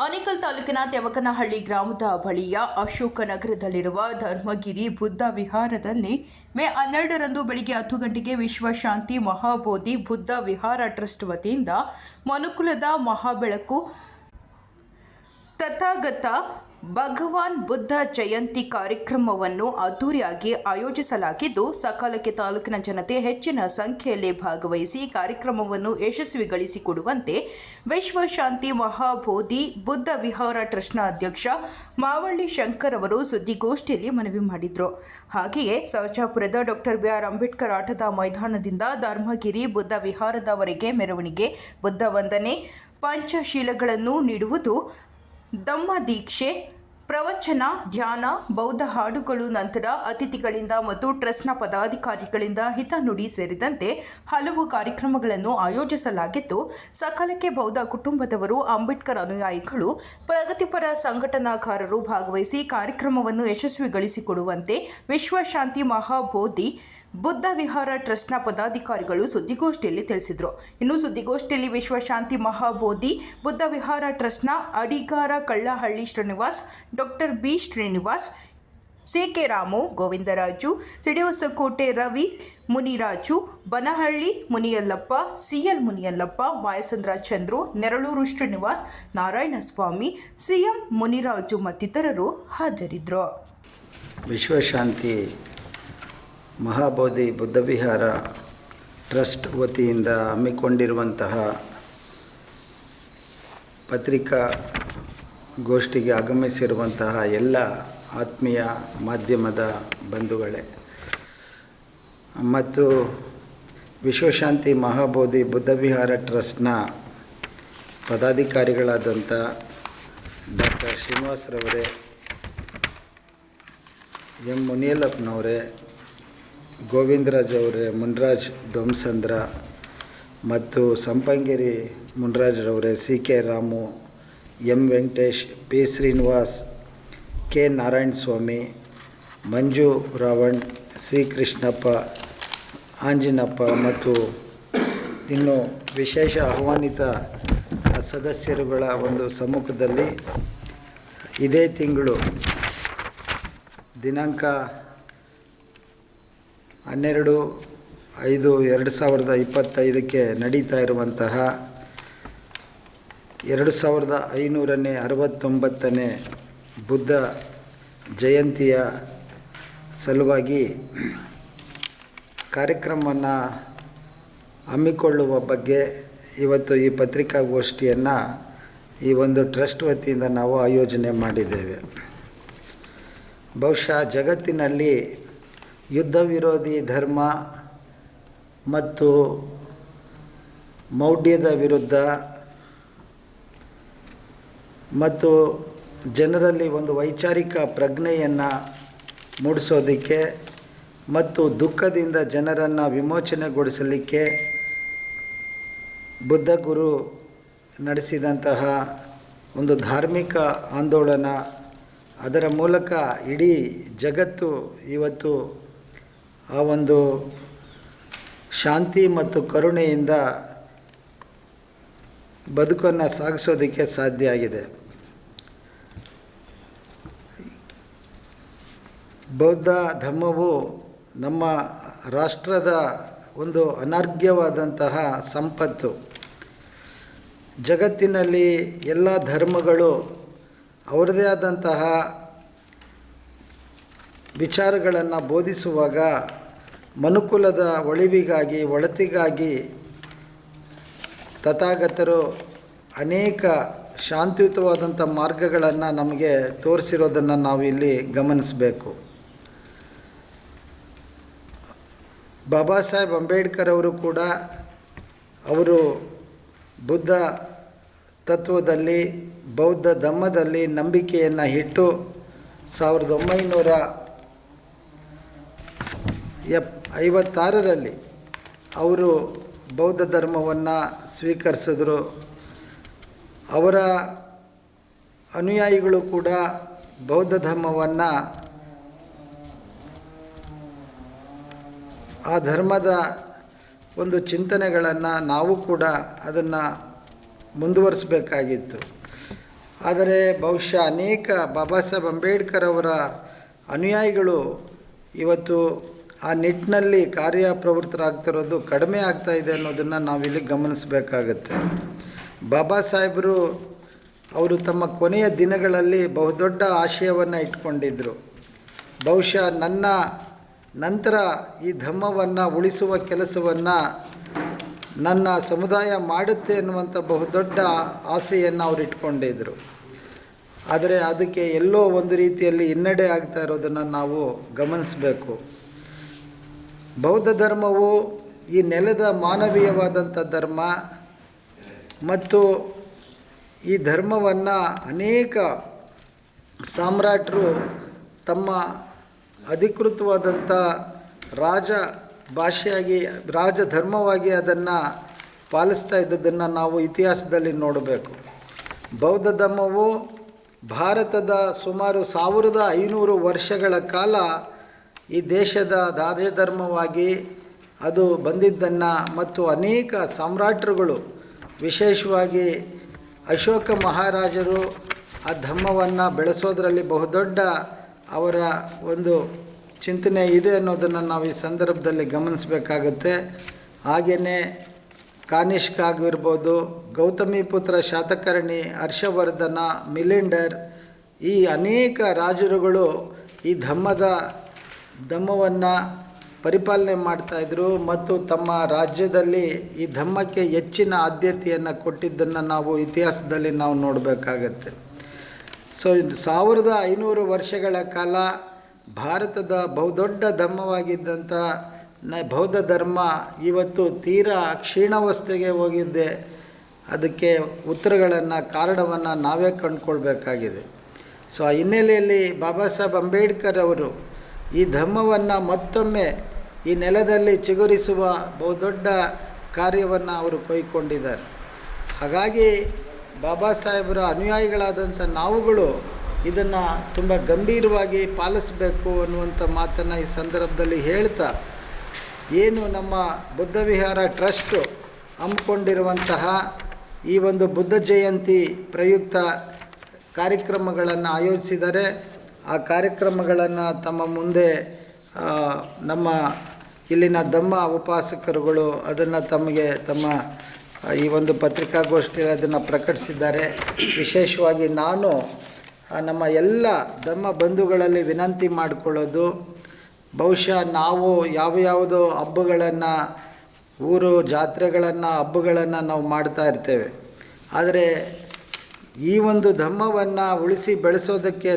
ಆನೇಕಲ್ ತಾಲೂಕಿನ ತೆವಕನಹಳ್ಳಿ ಗ್ರಾಮದ ಬಳಿಯ ಅಶೋಕನಗರದಲ್ಲಿರುವ ಧರ್ಮಗಿರಿ ಬುದ್ಧ ವಿಹಾರದಲ್ಲಿ ಮೇ 12ರಂದು ಬೆಳಗ್ಗೆ 10 ಗಂಟೆಗೆ ವಿಶ್ವ ಶಾಂತಿ ಮಹಾಬೋಧಿ ಬುದ್ಧ ವಿಹಾರ ಟ್ರಸ್ಟ್ ವತಿಯಿಂದ ಮನುಕುಲದ ಮಹಾಬೆಳಕು ತಥಾಗತ ಭಗವಾನ್ ಬುದ್ಧ ಜಯಂತಿ ಕಾರ್ಯಕ್ರಮವನ್ನು ಅದ್ದೂರಿಯಾಗಿ ಆಯೋಜಿಸಲಾಗಿದ್ದು, ಸಕಾಲಕ್ಕೆ ತಾಲೂಕಿನ ಜನತೆ ಹೆಚ್ಚಿನ ಸಂಖ್ಯೆಯಲ್ಲಿ ಭಾಗವಹಿಸಿ ಕಾರ್ಯಕ್ರಮವನ್ನು ಯಶಸ್ವಿಗೊಳಿಸಿಕೊಡುವಂತೆ ವಿಶ್ವ ಶಾಂತಿ ಮಹಾಬೋಧಿ ಬುದ್ಧ ವಿಹಾರ ಟ್ರಸ್ಟ್ನ ಅಧ್ಯಕ್ಷ ಮಾವಳ್ಳಿ ಶಂಕರ್ ಅವರು ಸುದ್ದಿಗೋಷ್ಠಿಯಲ್ಲಿ ಮನವಿ ಮಾಡಿದರು. ಹಾಗೆಯೇ ಸರ್ಜಾಪುರದ ಡಾಕ್ಟರ್ ಬಿ.ಆರ್. ಅಂಬೇಡ್ಕರ್ ಆಟದ ಮೈದಾನದಿಂದ ಧರ್ಮಗಿರಿ ಬುದ್ಧ ವಿಹಾರದವರೆಗೆ ಮೆರವಣಿಗೆ, ಬುದ್ಧ ವಂದನೆ, ಪಂಚಶೀಲಗಳನ್ನು ನೀಡುವುದು, ಧಮ್ಮ ದೀಕ್ಷೆ, ಪ್ರವಚನ, ಧ್ಯಾನ, ಬೌದ್ಧ ಹಾಡುಗಳು, ನಂತರ ಅತಿಥಿಗಳಿಂದ ಮತ್ತು ಟ್ರಸ್ಟ್ನ ಪದಾಧಿಕಾರಿಗಳಿಂದ ಹಿತನುಡಿ ಸೇರಿದಂತೆ ಹಲವು ಕಾರ್ಯಕ್ರಮಗಳನ್ನು ಆಯೋಜಿಸಲಾಗಿದ್ದು, ಸಕಾಲಕ್ಕೆ ಬೌದ್ಧ ಕುಟುಂಬದವರು, ಅಂಬೇಡ್ಕರ್ ಅನುಯಾಯಿಗಳು, ಪ್ರಗತಿಪರ ಸಂಘಟನಾಕಾರರು ಭಾಗವಹಿಸಿ ಕಾರ್ಯಕ್ರಮವನ್ನು ಯಶಸ್ವಿಗೊಳಿಸಿಕೊಡುವಂತೆ ವಿಶ್ವ ಶಾಂತಿ ಮಹಾಬೋಧಿ ಬುದ್ಧ ವಿಹಾರ ಟ್ರಸ್ಟ್ನ ಪದಾಧಿಕಾರಿಗಳು ಸುದ್ದಿಗೋಷ್ಠಿಯಲ್ಲಿ ತಿಳಿಸಿದರು. ಇನ್ನು ಸುದ್ದಿಗೋಷ್ಠಿಯಲ್ಲಿ ವಿಶ್ವ ಶಾಂತಿ ಮಹಾಬೋಧಿ ಬುದ್ಧ ವಿಹಾರ ಟ್ರಸ್ಟ್ನ ಅಡಿಗಾರ Kallahalli Srinivas, doctor B Srinivas, C K. Ramu, Govindaraju, Sidihosakote Ravi, Muniraju, Banahalli Muniyallappa, C L. Muniyallappa, Mayasandra Chandru, Neraluru Srinivas, Narayanaswamy, C M. Muniraju ಮತ್ತಿತರರು ಹಾಜರಿದ್ದರು. ವಿಶ್ವಶಾಂತಿ ಮಹಾಬೋಧಿ ಬುದ್ಧವಿಹಾರ ಟ್ರಸ್ಟ್ ವತಿಯಿಂದ ಹಮ್ಮಿಕೊಂಡಿರುವಂತಹ ಪತ್ರಿಕಾಗೋಷ್ಠಿಗೆ ಆಗಮಿಸಿರುವಂತಹ ಎಲ್ಲ ಆತ್ಮೀಯ ಮಾಧ್ಯಮದ ಬಂಧುಗಳೇ ಮತ್ತು ವಿಶ್ವಶಾಂತಿ ಮಹಾಬೋಧಿ ಬುದ್ಧವಿಹಾರ ಟ್ರಸ್ಟ್ನ ಪದಾಧಿಕಾರಿಗಳಾದಂಥ ಡಾಕ್ಟರ್ ಶ್ರೀನಿವಾಸರವರೇ, ಎಂ. ಮುನಿಯಲ್ಲಪ್ಪನವರೇ, ಗೋವಿಂದರಾಜ್ ಅವರೇ, ಮುನ್ರಾಜ್ ಧ್ವಂಸಂದ್ರ ಮತ್ತು ಸಂಪಂಗೇರಿ ಮುನ್ರಾಜ್ರವರೇ, C K. Ramu, M. Venkatesh, P. Srinivas, K. Narayanaswamy, Manju Ravan, C. Krishnappa, Anjinappa ಮತ್ತು ಇನ್ನು ವಿಶೇಷ ಆಹ್ವಾನಿತ ಸದಸ್ಯರುಗಳ ಒಂದು ಸಮ್ಮುಖದಲ್ಲಿ ಇದೇ ತಿಂಗಳು ದಿನಾಂಕ 12/5/2025 ನಡೀತಾ ಇರುವಂತಹ 2569ನೇ ಬುದ್ಧ ಜಯಂತಿಯ ಸಲುವಾಗಿ ಕಾರ್ಯಕ್ರಮವನ್ನು ಹಮ್ಮಿಕೊಳ್ಳುವ ಬಗ್ಗೆ ಇವತ್ತು ಈ ಪತ್ರಿಕಾಗೋಷ್ಠಿಯನ್ನು ಈ ಒಂದು ಟ್ರಸ್ಟ್ ವತಿಯಿಂದ ನಾವು ಆಯೋಜನೆ ಮಾಡಿದ್ದೇವೆ. ಬಹುಶಃ ಜಗತ್ತಿನಲ್ಲಿ ಯುದ್ಧ ವಿರೋಧಿ ಧರ್ಮ ಮತ್ತು ಮೌಢ್ಯದ ವಿರುದ್ಧ ಮತ್ತು ಜನರಲ್ಲಿ ಒಂದು ವೈಚಾರಿಕ ಪ್ರಜ್ಞೆಯನ್ನು ಮೂಡಿಸೋದಕ್ಕೆ ಮತ್ತು ದುಃಖದಿಂದ ಜನರನ್ನು ವಿಮೋಚನೆಗೊಳಿಸಲಿಕ್ಕೆ ಬುದ್ಧ ಗುರು ನಡೆಸಿದಂತಹ ಒಂದು ಧಾರ್ಮಿಕ ಆಂದೋಲನ, ಅದರ ಮೂಲಕ ಇಡೀ ಜಗತ್ತು ಇವತ್ತು ಆ ಒಂದು ಶಾಂತಿ ಮತ್ತು ಕರುಣೆಯಿಂದ ಬದುಕನ್ನು ಸಾಗಿಸೋದಕ್ಕೆ ಸಾಧ್ಯ ಆಗಿದೆ. ಬೌದ್ಧ ಧರ್ಮವು ನಮ್ಮ ರಾಷ್ಟ್ರದ ಒಂದು ಅನರ್ಘ್ಯವಾದಂತಹ ಸಂಪತ್ತು. ಜಗತ್ತಿನಲ್ಲಿ ಎಲ್ಲ ಧರ್ಮಗಳು ಅವರದೇ ಆದಂತಹ ವಿಚಾರಗಳನ್ನು ಬೋಧಿಸುವಾಗ ಮನುಕುಲದ ಒಳಿವಿಗಾಗಿ, ಒಳಿತಿಗಾಗಿ ತಥಾಗತರು ಅನೇಕ ಶಾಂತಿಯುತವಾದಂಥ ಮಾರ್ಗಗಳನ್ನು ನಮಗೆ ತೋರಿಸಿರೋದನ್ನು ನಾವು ಇಲ್ಲಿ ಗಮನಿಸಬೇಕು. ಬಾಬಾ ಸಾಹೇಬ್ ಅಂಬೇಡ್ಕರ್ ಅವರು ಕೂಡ ಅವರು ಬುದ್ಧ ತತ್ವದಲ್ಲಿ, ಬೌದ್ಧ ಧಮ್ಮದಲ್ಲಿ ನಂಬಿಕೆಯನ್ನು ಇಟ್ಟು 1956ರಲ್ಲಿ ಅವರು ಬೌದ್ಧ ಧರ್ಮವನ್ನು ಸ್ವೀಕರಿಸಿದ್ರು. ಅವರ ಅನುಯಾಯಿಗಳು ಕೂಡ ಬೌದ್ಧ ಧರ್ಮವನ್ನು, ಆ ಧರ್ಮದ ಒಂದು ಚಿಂತನೆಗಳನ್ನು ನಾವು ಕೂಡ ಅದನ್ನು ಮುಂದುವರಿಸಬೇಕಾಗಿತ್ತು. ಆದರೆ ಬಹುಶಃ ಅನೇಕ ಬಾಬಾ ಸಾಹೇಬ್ ಅಂಬೇಡ್ಕರ್ ಅವರ ಅನುಯಾಯಿಗಳು ಇವತ್ತು ಆ ನಿಟ್ಟಿನಲ್ಲಿ ಕಾರ್ಯಪ್ರವೃತ್ತರಾಗ್ತಿರೋದು ಕಡಿಮೆ ಆಗ್ತಾ ಇದೆ ಅನ್ನೋದನ್ನು ನಾವಿಲ್ಲಿ ಗಮನಿಸಬೇಕಾಗತ್ತೆ. ಬಾಬಾ ಸಾಹೇಬರು ಅವರು ತಮ್ಮ ಕೊನೆಯ ದಿನಗಳಲ್ಲಿ ಬಹುದೊಡ್ಡ ಆಶಯವನ್ನು ಇಟ್ಕೊಂಡಿದ್ದರು. ಬಹುಶಃ ನನ್ನ ನಂತರ ಈ ಧರ್ಮವನ್ನು ಉಳಿಸುವ ಕೆಲಸವನ್ನು ನನ್ನ ಸಮುದಾಯ ಮಾಡುತ್ತೆ ಅನ್ನುವಂಥ ಬಹುದೊಡ್ಡ ಆಸೆಯನ್ನು ಅವರು ಇಟ್ಕೊಂಡಿದ್ದರು. ಆದರೆ ಅದಕ್ಕೆ ಎಲ್ಲೋ ಒಂದು ರೀತಿಯಲ್ಲಿ ಹಿನ್ನಡೆ ಆಗ್ತಾ ಇರೋದನ್ನು ನಾವು ಗಮನಿಸಬೇಕು. ಬೌದ್ಧ ಧರ್ಮವು ಈ ನೆಲದ ಮಾನವೀಯವಾದಂಥ ಧರ್ಮ ಮತ್ತು ಈ ಧರ್ಮವನ್ನು ಅನೇಕ ಸಾಮ್ರಾಟರು ತಮ್ಮ ಅಧಿಕೃತವಾದಂಥ ರಾಜ ಭಾಷೆಯಾಗಿ ರಾಜಧರ್ಮವಾಗಿ ಅದನ್ನು ಪಾಲಿಸ್ತಾ ಇದ್ದದನ್ನು ನಾವು ಇತಿಹಾಸದಲ್ಲಿ ನೋಡಬೇಕು. ಬೌದ್ಧ ಧರ್ಮವು ಭಾರತದ ಸುಮಾರು 1500 ವರ್ಷಗಳ ಕಾಲ ಈ ದೇಶದ ರಾಜಧರ್ಮವಾಗಿ ಅದು ಬಂದಿದ್ದನ್ನು ಮತ್ತು ಅನೇಕ ಸಾಮ್ರಾಟರುಗಳು ವಿಶೇಷವಾಗಿ ಅಶೋಕ ಮಹಾರಾಜರು ಆ ಧರ್ಮವನ್ನು ಬೆಳೆಸೋದರಲ್ಲಿ ಬಹುದೊಡ್ಡ ಅವರ ಒಂದು ಚಿಂತನೆ ಇದೆ ಅನ್ನೋದನ್ನು ನಾವು ಈ ಸಂದರ್ಭದಲ್ಲಿ ಗಮನಿಸಬೇಕಾಗುತ್ತೆ. ಹಾಗೆಯೇ ಕಾನಿಷ್ಕ ಆಗಿರ್ಬೋದು, ಗೌತಮಿಪುತ್ರ ಶಾತಕರ್ಣಿ, ಹರ್ಷವರ್ಧನ, ಮಿಲಿಂಡರ್, ಈ ಅನೇಕ ರಾಜರುಗಳು ಈ ಧರ್ಮವನ್ನು ಪರಿಪಾಲನೆ ಮಾಡ್ತಾಯಿದ್ರು ಮತ್ತು ತಮ್ಮ ರಾಜ್ಯದಲ್ಲಿ ಈ ಧರ್ಮಕ್ಕೆ ಹೆಚ್ಚಿನ ಆದ್ಯತೆಯನ್ನು ಕೊಟ್ಟಿದ್ದನ್ನು ನಾವು ಇತಿಹಾಸದಲ್ಲಿ ನಾವು ನೋಡಬೇಕಾಗತ್ತೆ. ಸೊ 1500 ವರ್ಷಗಳ ಕಾಲ ಭಾರತದ ಬಹುದೊಡ್ಡ ಧರ್ಮವಾಗಿದ್ದಂಥ ಬೌದ್ಧ ಧರ್ಮ ಇವತ್ತು ತೀರಾ ಕ್ಷೀಣಾವಸ್ಥೆಗೆ ಹೋಗಿದ್ದೆ. ಅದಕ್ಕೆ ಉತ್ತರಗಳನ್ನು ಕಾರಣವನ್ನು ನಾವೇ ಕಂಡುಕೊಳ್ಬೇಕಾಗಿದೆ. ಸೊ ಆ ಹಿನ್ನೆಲೆಯಲ್ಲಿ ಬಾಬಾ ಸಾಹೇಬ್ ಅಂಬೇಡ್ಕರ್ ಅವರು ಈ ಧರ್ಮವನ್ನು ಮತ್ತೊಮ್ಮೆ ಈ ನೆಲದಲ್ಲಿ ಚಿಗುರಿಸುವ ಬಹುದೊಡ್ಡ ಕಾರ್ಯವನ್ನು ಅವರು ಕೈಗೊಂಡಿದ್ದಾರೆ. ಹಾಗಾಗಿ ಬಾಬಾ ಸಾಹೇಬರ ಅನುಯಾಯಿಗಳಾದಂಥ ನಾವುಗಳು ಇದನ್ನು ತುಂಬ ಗಂಭೀರವಾಗಿ ಪಾಲಿಸಬೇಕು ಅನ್ನುವಂಥ ಮಾತನ್ನು ಈ ಸಂದರ್ಭದಲ್ಲಿ ಹೇಳ್ತಾ, ಏನು ನಮ್ಮ ಬುದ್ಧ ವಿಹಾರ ಟ್ರಸ್ಟು ಹಮ್ಮಿಕೊಂಡಿರುವಂತಹ ಈ ಒಂದು ಬುದ್ಧ ಜಯಂತಿ ಪ್ರಯುಕ್ತ ಕಾರ್ಯಕ್ರಮಗಳನ್ನು ಆಯೋಜಿಸಿದ್ದಾರೆ. ಆ ಕಾರ್ಯಕ್ರಮಗಳನ್ನು ತಮ್ಮ ಮುಂದೆ ನಮ್ಮ ಇಲ್ಲಿನ ಧಮ್ಮ ಉಪಾಸಕರುಗಳು ಅದನ್ನು ತಮ್ಮ ಈ ಒಂದು ಪತ್ರಿಕಾಗೋಷ್ಠಿಯಲ್ಲಿ ಅದನ್ನು ಪ್ರಕಟಿಸಿದ್ದಾರೆ. ವಿಶೇಷವಾಗಿ ನಾನು ನಮ್ಮ ಎಲ್ಲ ಧಮ್ಮ ಬಂಧುಗಳಲ್ಲಿ ವಿನಂತಿ ಮಾಡಿಕೊಳ್ಳೋದು, ಬಹುಶಃ ನಾವು ಯಾವುದೋ ಹಬ್ಬಗಳನ್ನು, ಊರು ಜಾತ್ರೆಗಳನ್ನು, ಹಬ್ಬಗಳನ್ನು ನಾವು ಮಾಡ್ತಾ ಇರ್ತೇವೆ. ಆದರೆ ಈ ಒಂದು ಧರ್ಮವನ್ನು ಉಳಿಸಿ ಬೆಳೆಸೋದಕ್ಕೆ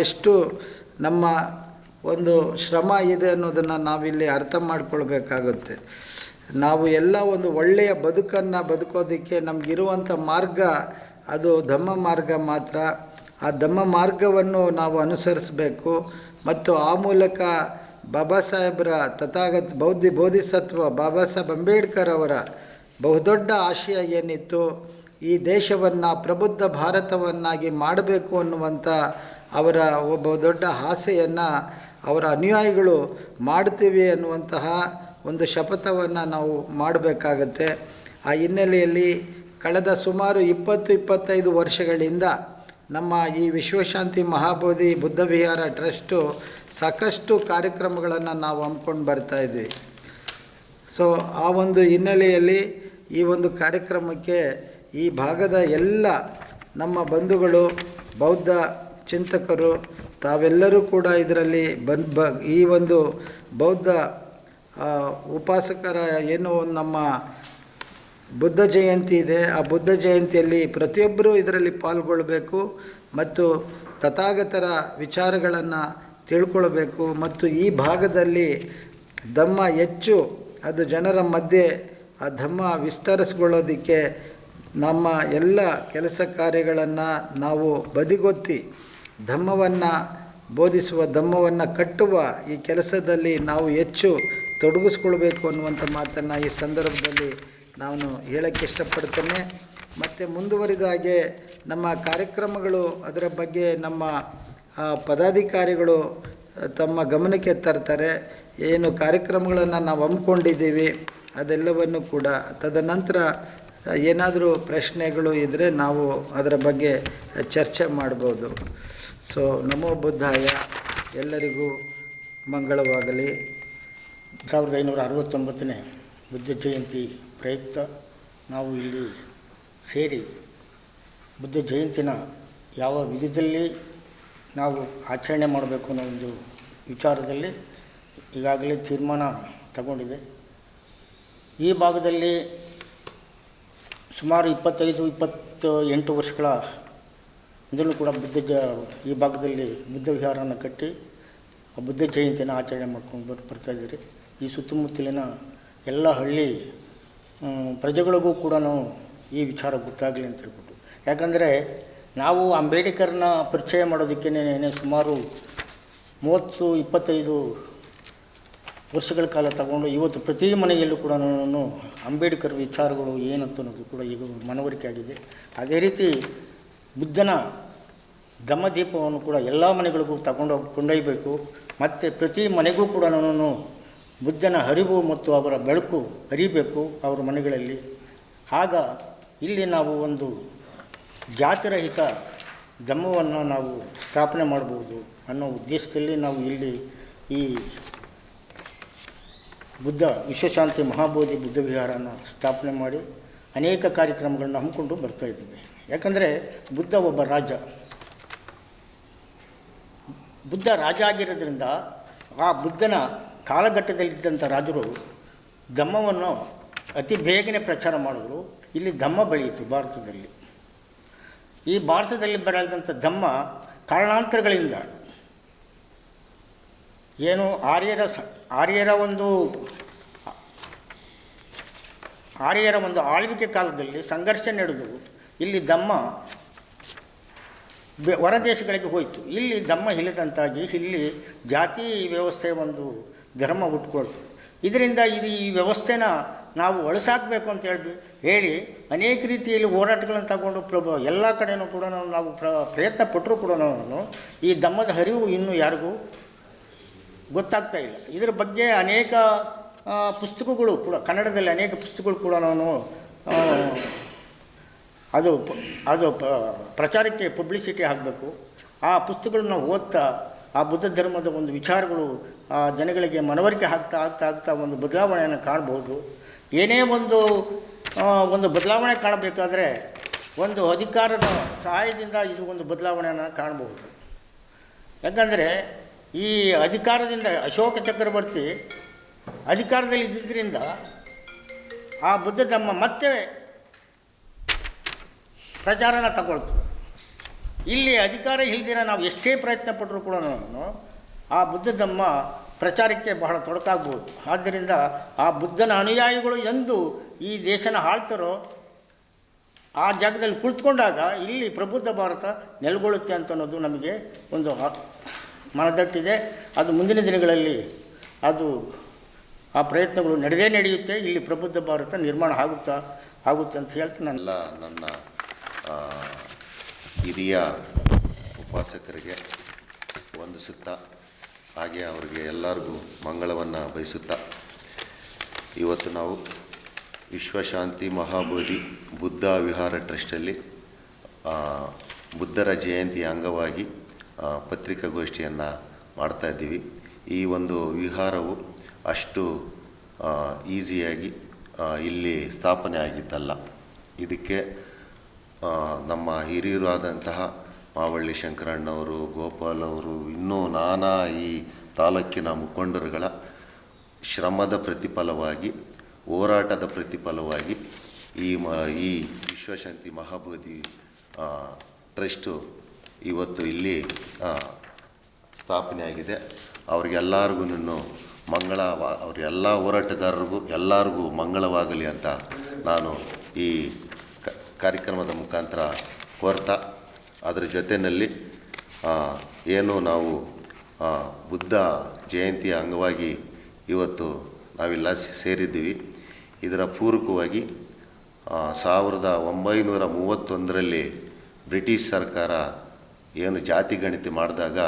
ಎಷ್ಟು ನಮ್ಮ ಒಂದು ಶ್ರಮ ಇದೆ ಅನ್ನೋದನ್ನು ನಾವಿಲ್ಲಿ ಅರ್ಥ ಮಾಡ್ಕೊಳ್ಬೇಕಾಗುತ್ತೆ. ನಾವು ಎಲ್ಲ ಒಂದು ಒಳ್ಳೆಯ ಬದುಕನ್ನು ಬದುಕೋದಕ್ಕೆ ನಮಗಿರುವಂಥ ಮಾರ್ಗ ಅದು ಧಮ್ಮ ಮಾರ್ಗ ಮಾತ್ರ. ಆ ಧಮ್ಮ ಮಾರ್ಗವನ್ನು ನಾವು ಅನುಸರಿಸಬೇಕು ಮತ್ತು ಆ ಮೂಲಕ ಬಾಬಾ ಸಾಹೇಬರ ಬೋಧಿಸತ್ವ ಬಾಬಾ ಸಾಹೇಬ್ ಅಂಬೇಡ್ಕರ್ ಅವರ ಬಹುದೊಡ್ಡ ಆಶಯ ಏನಿತ್ತು, ಈ ದೇಶವನ್ನು ಪ್ರಬುದ್ಧ ಭಾರತವನ್ನಾಗಿ ಮಾಡಬೇಕು ಅನ್ನುವಂಥ ಅವರ ಒಬ್ಬ ದೊಡ್ಡ ಆಸೆಯನ್ನು ಅವರ ಅನುಯಾಯಿಗಳು ಮಾಡ್ತೀವಿ ಅನ್ನುವಂತಹ ಒಂದು ಶಪಥವನ್ನು ನಾವು ಮಾಡಬೇಕಾಗತ್ತೆ. ಆ ಹಿನ್ನೆಲೆಯಲ್ಲಿ ಕಳೆದ ಸುಮಾರು 20-25 ವರ್ಷಗಳಿಂದ ನಮ್ಮ ಈ ವಿಶ್ವಶಾಂತಿ ಮಹಾಬೋಧಿ ಬುದ್ಧ ವಿಹಾರ ಟ್ರಸ್ಟು ಸಾಕಷ್ಟು ಕಾರ್ಯಕ್ರಮಗಳನ್ನು ನಾವು ಹಮ್ಮಿಕೊಂಡು ಬರ್ತಾಯಿದ್ವಿ. ಸೊ ಆ ಒಂದು ಹಿನ್ನೆಲೆಯಲ್ಲಿ ಈ ಒಂದು ಕಾರ್ಯಕ್ರಮಕ್ಕೆ ಈ ಭಾಗದ ಎಲ್ಲ ನಮ್ಮ ಬಂಧುಗಳು, ಬೌದ್ಧ ಚಿಂತಕರು ತಾವೆಲ್ಲರೂ ಕೂಡ ಇದರಲ್ಲಿ ಈ ಒಂದು ಬೌದ್ಧ ಉಪಾಸಕರ ಏನು ನಮ್ಮ ಬುದ್ಧ ಜಯಂತಿ ಇದೆ, ಆ ಬುದ್ಧ ಜಯಂತಿಯಲ್ಲಿ ಪ್ರತಿಯೊಬ್ಬರೂ ಇದರಲ್ಲಿ ಪಾಲ್ಗೊಳ್ಳಬೇಕು ಮತ್ತು ತಥಾಗತರ ವಿಚಾರಗಳನ್ನು ತಿಳ್ಕೊಳ್ಬೇಕು ಮತ್ತು ಈ ಭಾಗದಲ್ಲಿ ಧಮ್ಮ ಹೆಚ್ಚು ಅದು ಜನರ ಮಧ್ಯೆ ಆ ಧಮ್ಮ ವಿಸ್ತರಿಸ್ಕೊಳ್ಳೋದಕ್ಕೆ ನಮ್ಮ ಎಲ್ಲ ಕೆಲಸ ಕಾರ್ಯಗಳನ್ನು ನಾವು ಬದಿಗೊತ್ತಿ ಧಮ್ಮವನ್ನು ಬೋಧಿಸುವ, ಧಮ್ಮವನ್ನು ಕಟ್ಟುವ ಈ ಕೆಲಸದಲ್ಲಿ ನಾವು ಹೆಚ್ಚು ತೊಡಗಿಸ್ಕೊಳ್ಬೇಕು ಅನ್ನುವಂಥ ಮಾತನ್ನು ಈ ಸಂದರ್ಭದಲ್ಲಿ ನಾನು ಹೇಳೋಕ್ಕೆ ಇಷ್ಟಪಡ್ತೇನೆ. ಮತ್ತು ಮುಂದುವರಿದ ಹಾಗೆ ನಮ್ಮ ಕಾರ್ಯಕ್ರಮಗಳು ಅದರ ಬಗ್ಗೆ ನಮ್ಮ ಪದಾಧಿಕಾರಿಗಳು ತಮ್ಮ ಗಮನಕ್ಕೆ ತರ್ತಾರೆ. ಏನು ಕಾರ್ಯಕ್ರಮಗಳನ್ನು ನಾವು ಹಮ್ಮಿಕೊಂಡಿದ್ದೀವಿ ಅದೆಲ್ಲವನ್ನು ಕೂಡ ತದನಂತರ ಏನಾದರೂ ಪ್ರಶ್ನೆಗಳು ಇದ್ದರೆ ನಾವು ಅದರ ಬಗ್ಗೆ ಚರ್ಚೆ ಮಾಡ್ಬೋದು. ಸೊ ನಮೋ ಬುದ್ಧಾಯ, ಎಲ್ಲರಿಗೂ ಮಂಗಳವಾಗಲಿ. 1569ನೇ ಬುದ್ಧ ಜಯಂತಿ ಪ್ರಯುಕ್ತ ನಾವು ಇಲ್ಲಿ ಸೇರಿ ಬುದ್ಧ ಜಯಂತಿನ ಯಾವ ವಿಧದಲ್ಲಿ ನಾವು ಆಚರಣೆ ಮಾಡಬೇಕು ಅನ್ನೋ ಒಂದು ವಿಚಾರದಲ್ಲಿ ಈಗಾಗಲೇ ತೀರ್ಮಾನ ತಗೊಂಡಿದೆ. ಈ ಭಾಗದಲ್ಲಿ ಸುಮಾರು 25-28 ವರ್ಷಗಳ ಮೊದಲು ಕೂಡ ಈ ಭಾಗದಲ್ಲಿ ಬುದ್ಧ ವಿಹಾರನ ಕಟ್ಟಿ ಬುದ್ಧ ಜಯಂತಿನ ಆಚರಣೆ ಮಾಡ್ಕೊಂಡು ಬರ್ತಾಯಿದ್ದೀರಿ. ಈ ಸುತ್ತಮುತ್ತಲಿನ ಎಲ್ಲ ಹಳ್ಳಿ ಪ್ರಜೆಗಳಿಗೂ ಕೂಡ ಈ ವಿಚಾರ ಗೊತ್ತಾಗಲಿ ಅಂತ ಹೇಳ್ಬಿಟ್ಟು, ಯಾಕಂದರೆ ನಾವು ಅಂಬೇಡ್ಕರ್ನ ಪರಿಚಯ ಮಾಡೋದಕ್ಕೇ ಸುಮಾರು 30-25 ವರ್ಷಗಳ ಕಾಲ ತಗೊಂಡು ಇವತ್ತು ಪ್ರತಿ ಮನೆಯಲ್ಲೂ ಕೂಡ ಅಂಬೇಡ್ಕರ್ ವಿಚಾರಗಳು ಏನಂತ ಅನ್ನೋದು ಕೂಡ ಈಗ ಮನವರಿಕೆ ಆಗಿದೆ. ಅದೇ ರೀತಿ ಬುದ್ಧನ ಧಮ್ಮದೀಪವನ್ನು ಕೂಡ ಎಲ್ಲ ಮನೆಗಳಿಗೂ ಕೊಂಡೊಯ್ಯಬೇಕು. ಮತ್ತು ಪ್ರತಿ ಮನೆಗೂ ಕೂಡ ಬುದ್ಧನ ಅರಿವು ಮತ್ತು ಅವರ ಬೆಳಕು ಹರಿಬೇಕು ಅವರ ಮನೆಗಳಲ್ಲಿ. ಆಗ ಇಲ್ಲಿ ನಾವು ಒಂದು ಜಾತಿರಹಿತ ಧಮ್ಮವನ್ನು ನಾವು ಸ್ಥಾಪನೆ ಮಾಡ್ಬೋದು ಅನ್ನೋ ಉದ್ದೇಶದಲ್ಲಿ ನಾವು ಇಲ್ಲಿ ಈ ವಿಶ್ವಶಾಂತಿ ಮಹಾಬೋಧಿ ಬುದ್ಧ ವಿಹಾರನ ಸ್ಥಾಪನೆ ಮಾಡಿ ಅನೇಕ ಕಾರ್ಯಕ್ರಮಗಳನ್ನ ಹಮ್ಮಿಕೊಂಡು ಬರ್ತಾಯಿದ್ದೀವಿ. ಯಾಕಂದರೆ ಬುದ್ಧ ಒಬ್ಬ ಬುದ್ಧ ರಾಜ ಆಗಿರೋದ್ರಿಂದ ಆ ಬುದ್ಧನ ಕಾಲಘಟ್ಟದಲ್ಲಿದ್ದಂಥ ರಾಜರು ಧಮ್ಮವನ್ನು ಅತಿ ಬೇಗನೆ ಪ್ರಚಾರ ಮಾಡಿದ್ರು. ಇಲ್ಲಿ ಧಮ್ಮ ಬೆಳೆಯಿತು ಭಾರತದಲ್ಲಿ. ಈ ಭಾರತದಲ್ಲಿ ಬೆಳೆದಂಥ ಧಮ್ಮ ಕಾರಣಾಂತರಗಳಿಂದ ಏನು ಆರ್ಯರ ಒಂದು ಆಳ್ವಿಕೆ ಕಾಲದಲ್ಲಿ ಸಂಘರ್ಷ ನಡೆದು ಇಲ್ಲಿ ಧಮ್ಮ ಹೊರದೇಶಗಳಿಗೆ ಹೋಯಿತು. ಇಲ್ಲಿ ಧಮ್ಮ ಇಲ್ಲದಂತಾಗಿ ಇಲ್ಲಿ ಜಾತಿ ವ್ಯವಸ್ಥೆ ಒಂದು ಧರ್ಮ ಹುಟ್ಕೊಳ್ತು. ಇದರಿಂದ ಈ ವ್ಯವಸ್ಥೆನ ನಾವು ಅಳಿಸಾಕಬೇಕು ಅಂತ ಹೇಳಿ ಅನೇಕ ರೀತಿಯಲ್ಲಿ ಹೋರಾಟಗಳನ್ನು ತಗೊಂಡು ಎಲ್ಲ ಕಡೆಯೂ ಕೂಡ ನಾವು ಪ್ರಯತ್ನ ಪಟ್ಟರೂ ಕೂಡ ಈ ಧಮ್ಮದ ಹರಿವು ಇನ್ನೂ ಯಾರಿಗೂ ಗೊತ್ತಾಗ್ತಾ ಇಲ್ಲ. ಇದರ ಬಗ್ಗೆ ಅನೇಕ ಪುಸ್ತಕಗಳು ಕೂಡ ಕನ್ನಡದಲ್ಲಿ ಅನೇಕ ಪುಸ್ತಕಗಳು ಕೂಡ ಅದು ಪ್ರಚಾರಕ್ಕೆ ಪಬ್ಲಿಸಿಟಿ ಆಗಬೇಕು. ಆ ಪುಸ್ತಕಗಳನ್ನ ಓದ್ತಾ ಆ ಬುದ್ಧ ಧರ್ಮದ ಒಂದು ವಿಚಾರಗಳು ಆ ಜನಗಳಿಗೆ ಮನವರಿಕೆ ಆಗ್ತಾ ಒಂದು ಬದಲಾವಣೆಯನ್ನು ಕಾಣ್ಬೋದು. ಏನೇ ಒಂದು ಬದಲಾವಣೆ ಕಾಣಬೇಕಾದ್ರೆ ಒಂದು ಅಧಿಕಾರದ ಸಹಾಯದಿಂದ ಇದು ಒಂದು ಬದಲಾವಣೆಯನ್ನು ಕಾಣ್ಬೋದು. ಯಾಕಂದರೆ ಈ ಅಧಿಕಾರದಿಂದ ಅಶೋಕ ಚಕ್ರವರ್ತಿ ಅಧಿಕಾರದಲ್ಲಿ ಇದ್ದಿದ್ದರಿಂದ ಆ ಬುದ್ಧ ಧಮ್ಮ ಮತ್ತೆ ಪ್ರಚಾರನ ತಗೊಳ್ತು. ಇಲ್ಲಿ ಅಧಿಕಾರ ಇಲ್ದಿರ ನಾವು ಎಷ್ಟೇ ಪ್ರಯತ್ನ ಪಟ್ಟರೂ ಕೂಡ ಆ ಬುದ್ಧ ಧಮ್ಮ ಪ್ರಚಾರಕ್ಕೆ ಬಹಳ ತೊಡಕಾಗ್ಬೋದು. ಆದ್ದರಿಂದ ಆ ಬುದ್ಧನ ಅನುಯಾಯಿಗಳು ಎಂದು ಈ ದೇಶನ ಆಳ್ತಾರೋ ಆ ಜಾಗದಲ್ಲಿ ಕುಳಿತುಕೊಂಡಾಗ ಇಲ್ಲಿ ಪ್ರಬುದ್ಧ ಭಾರತ ನೆಲೆಗೊಳ್ಳುತ್ತೆ ಅಂತ ಅನ್ನೋದು ನಮಗೆ ಒಂದು ಮನದಟ್ಟಿದೆ. ಅದು ಮುಂದಿನ ದಿನಗಳಲ್ಲಿ ಆ ಪ್ರಯತ್ನಗಳು ನಡೆಯುತ್ತೆ. ಇಲ್ಲಿ ಪ್ರಬುದ್ಧ ಭಾರತ ನಿರ್ಮಾಣ ಆಗುತ್ತೆ ಅಂತ ಹೇಳ್ತೀನಿ. ನನ್ನ ಹಿರಿಯ ಉಪಾಸಕರಿಗೆ ವಂದಿಸುತ್ತಾ ಹಾಗೆ ಅವರಿಗೆ ಎಲ್ಲರಿಗೂ ಮಂಗಳವನ್ನು ಬಯಸುತ್ತಾ ಇವತ್ತು ನಾವು ವಿಶ್ವಶಾಂತಿ ಮಹಾಬೋಧಿ ಬುದ್ಧ ವಿಹಾರ ಟ್ರಸ್ಟಲ್ಲಿ ಬುದ್ಧರ ಜಯಂತಿಯ ಅಂಗವಾಗಿ ಪತ್ರಿಕಾಗೋಷ್ಠಿಯನ್ನು ಮಾಡ್ತಾಯಿದ್ದೀವಿ. ಈ ಒಂದು ವಿಹಾರವು ಅಷ್ಟು ಈಸಿಯಾಗಿ ಇಲ್ಲಿ ಸ್ಥಾಪನೆ ಆಗಿದ್ದಲ್ಲ. ಇದಕ್ಕೆ ನಮ್ಮ ಹಿರಿಯರಾದಂತಹ ಮಾವಳ್ಳಿ ಶಂಕರಣ್ಣವರು, ಗೋಪಾಲ್ ಅವರು, ಇನ್ನೂ ನಾನಾ ಈ ತಾಲೂಕಿನ ಮುಖಂಡರುಗಳ ಶ್ರಮದ ಪ್ರತಿಫಲವಾಗಿ, ಹೋರಾಟದ ಪ್ರತಿಫಲವಾಗಿ ಈ ವಿಶ್ವಶಾಂತಿ ಮಹಾಬೋಧಿ ಟ್ರಸ್ಟು ಇವತ್ತು ಇಲ್ಲಿ ಸ್ಥಾಪನೆಯಾಗಿದೆ. ಅವರಿಗೆಲ್ಲರಿಗೂ ಅವರೆಲ್ಲ ಹೋರಾಟಗಾರರಿಗೂ ಎಲ್ಲರಿಗೂ ಮಂಗಳವಾಗಲಿ ಅಂತ ನಾನು ಈ ಕಾರ್ಯಕ್ರಮದ ಮುಖಾಂತರ ಕೋರ್ತಾ, ಅದರ ಜೊತೆಯಲ್ಲಿ ಏನು ನಾವು ಬುದ್ಧ ಜಯಂತಿಯ ಅಂಗವಾಗಿ ಇವತ್ತು ನಾವೆಲ್ಲ ಸೇರಿದ್ದೀವಿ. ಇದರ ಪೂರಕವಾಗಿ 1931ರಲ್ಲಿ ಬ್ರಿಟಿಷ್ ಸರ್ಕಾರ ಏನು ಜಾತಿ ಗಣತಿ ಮಾಡಿದಾಗ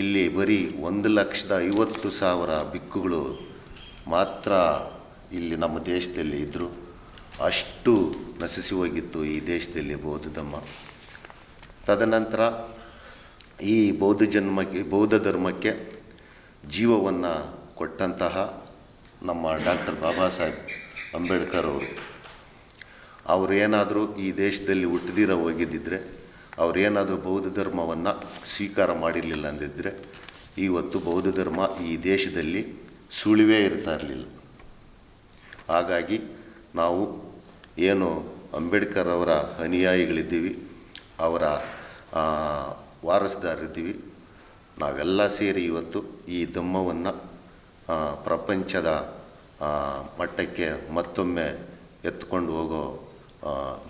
ಇಲ್ಲಿ ಬರೀ 1,50,000 ಬಿಕ್ಕುಗಳು ಮಾತ್ರ ಇಲ್ಲಿ ನಮ್ಮ ದೇಶದಲ್ಲಿ ಇದ್ದರು. ಅಷ್ಟು ನಶಿಸಿ ಹೋಗಿತ್ತು ಈ ದೇಶದಲ್ಲಿ ಬೌದ್ಧ ಧರ್ಮ. ತದನಂತರ ಈ ಬೌದ್ಧ ಧರ್ಮಕ್ಕೆ ಜೀವವನ್ನು ಕೊಟ್ಟಂತಹ ನಮ್ಮ ಡಾಕ್ಟರ್ ಬಾಬಾ ಸಾಹೇಬ್ ಅಂಬೇಡ್ಕರ್ ಅವರು ಏನಾದರೂ ಈ ದೇಶದಲ್ಲಿ ಹುಟ್ಟದಿರ ಹೋಗಿದ್ದಿದ್ರೆ, ಅವರೇನಾದರೂ ಬೌದ್ಧ ಧರ್ಮವನ್ನು ಸ್ವೀಕಾರ ಮಾಡಿರಲಿಲ್ಲ ಅಂದಿದ್ದರೆ ಇವತ್ತು ಬೌದ್ಧ ಧರ್ಮ ಈ ದೇಶದಲ್ಲಿ ಸುಳಿವೇ ಇರ್ತಾ ಇರಲಿಲ್ಲ. ಹಾಗಾಗಿ ನಾವು ಏನು ಅಂಬೇಡ್ಕರ್ ಅವರ ಅನುಯಾಯಿಗಳಿದ್ದೀವಿ, ಅವರ ವಾರಸುದಾರರಿದ್ದೀವಿ, ನಾವೆಲ್ಲ ಸೇರಿ ಇವತ್ತು ಈ ಧಮ್ಮವನ್ನು ಪ್ರಪಂಚದ ಮಟ್ಟಕ್ಕೆ ಮತ್ತೊಮ್ಮೆ ಎತ್ಕೊಂಡು ಹೋಗೋ